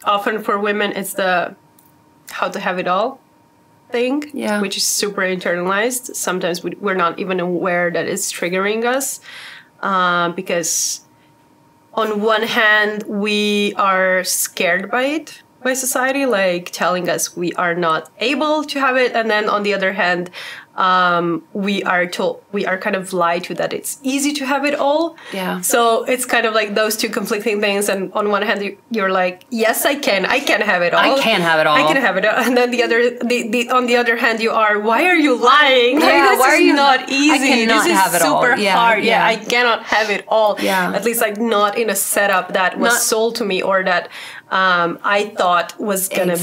often for women, it's the how to have it all thing, which is super internalized. Sometimes we're not even aware that it's triggering us, because on one hand, we are scared by it, by society, like telling us we are not able to have it. And then on the other hand, we are kind of lied to that it's easy to have it all. Yeah. So it's kind of like those two conflicting things. And on one hand, you're like, yes, I can have it all. I can have it all. I can have it all. And then on the other hand, you are, why are you lying? Yeah, like, this is not easy. I cannot this is have it all. super hard. Yeah, I cannot have it all. Yeah. At least like not in a setup that was sold to me or that I thought was going to be.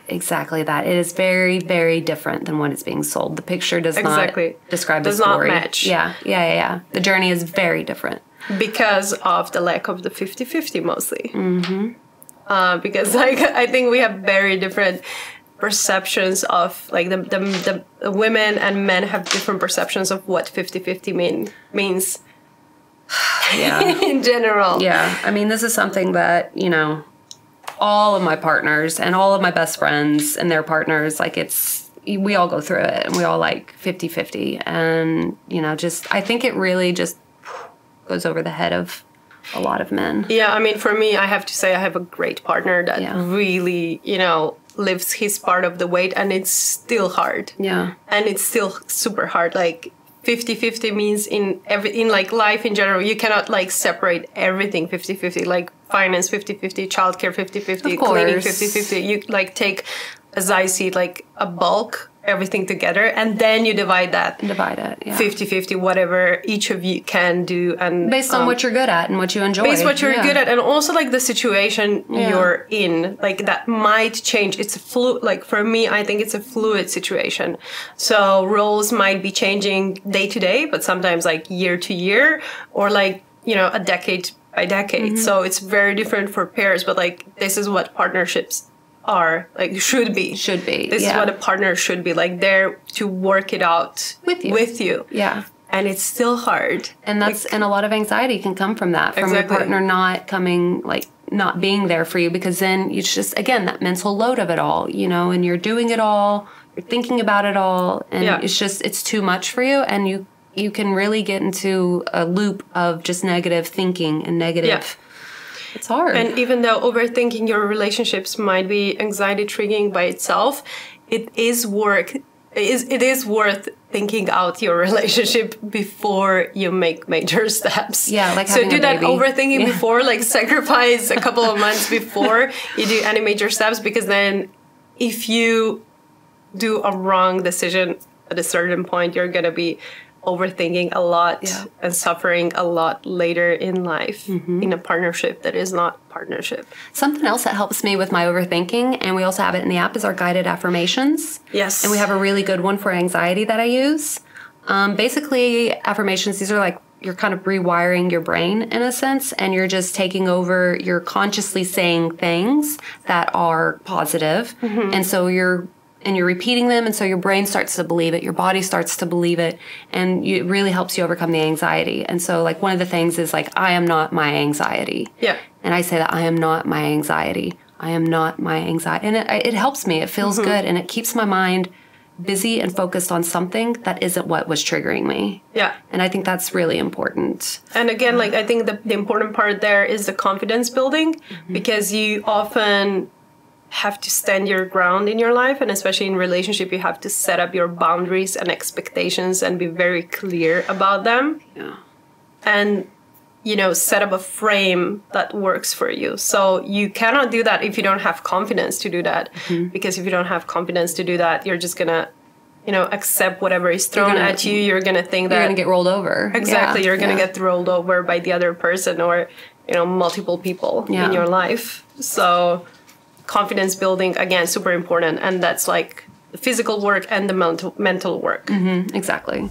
Exactly that. It is very, very different than what is being sold. The picture does not describe the story. Does not match. Yeah. The journey is very different. Because of the lack of the 50-50 mostly. Mm-hmm. Because like I think we have very different perceptions of like the women and men have different perceptions of what 50-50 means. Yeah. In general. Yeah. I mean, this is something that, you know, all of my partners and all of my best friends and their partners, like we all go through it and we all like 50-50. And, you know, I think it really just goes over the head of a lot of men. Yeah. I mean, for me, I have to say I have a great partner that really, you know, lives his part of the weight, and it's still hard. Yeah. And it's still super hard. Like 50-50 means in like life in general, you cannot like separate everything 50-50, like finance 50-50, childcare 50-50, cleaning 50-50. You like take, as I see it, like a bulk, everything together, and then you divide it, 50-50, whatever each of you can do, and based on what you're good at and what you enjoy. Based on what you're good at, and also like the situation you're in, like that might change. It's like for me, I think it's a fluid situation. So roles might be changing day to day, but sometimes like year to year, or like, you know, a decade by decade. Mm-hmm. So it's very different for pairs, but like this is what partnerships are, like should be. This is what a partner should be, like there to work it out with you. Yeah. And it's still hard. And and a lot of anxiety can come from that, from your partner not being there for you, because then it's just, again, that mental load of it all, you know, and you're doing it all, you're thinking about it all, and it's too much for you, and you can really get into a loop of just negative thinking and negative. Yeah. It's hard. And even though overthinking your relationships might be anxiety triggering by itself, it is worth thinking out your relationship before you make major steps. Yeah, like so do that overthinking before, like sacrifice a couple of months before you do any major steps, because then if you do a wrong decision at a certain point, you're going to be overthinking a lot and suffering a lot later in life in a partnership that is not partnership. Something else that helps me with my overthinking, and we also have it in the app, is our guided affirmations. Yes. And we have a really good one for anxiety that I use. Basically, affirmations, these are like you're kind of rewiring your brain in a sense, and you're just taking over, you're consciously saying things that are positive. And so you're repeating them, and so your brain starts to believe it, your body starts to believe it, and it really helps you overcome the anxiety. And so like one of the things is like, I am not my anxiety. Yeah. And I say that I am not my anxiety. I am not my anxiety. And it helps me. It feels good, and it keeps my mind busy and focused on something that isn't what was triggering me. Yeah. And I think that's really important. And again, like I think the important part there is the confidence building, because you often have to stand your ground in your life, and especially in relationship, you have to set up your boundaries and expectations and be very clear about them. Yeah. And, you know, set up a frame that works for you. So you cannot do that if you don't have confidence to do that. Because if you don't have confidence to do that, you're just gonna, you know, accept whatever is thrown at you. You're gonna think that you're gonna get rolled over. Exactly. You're gonna get rolled over by the other person, or, you know, multiple people in your life. So confidence building, again, super important. And that's like the physical work and the mental work. Exactly.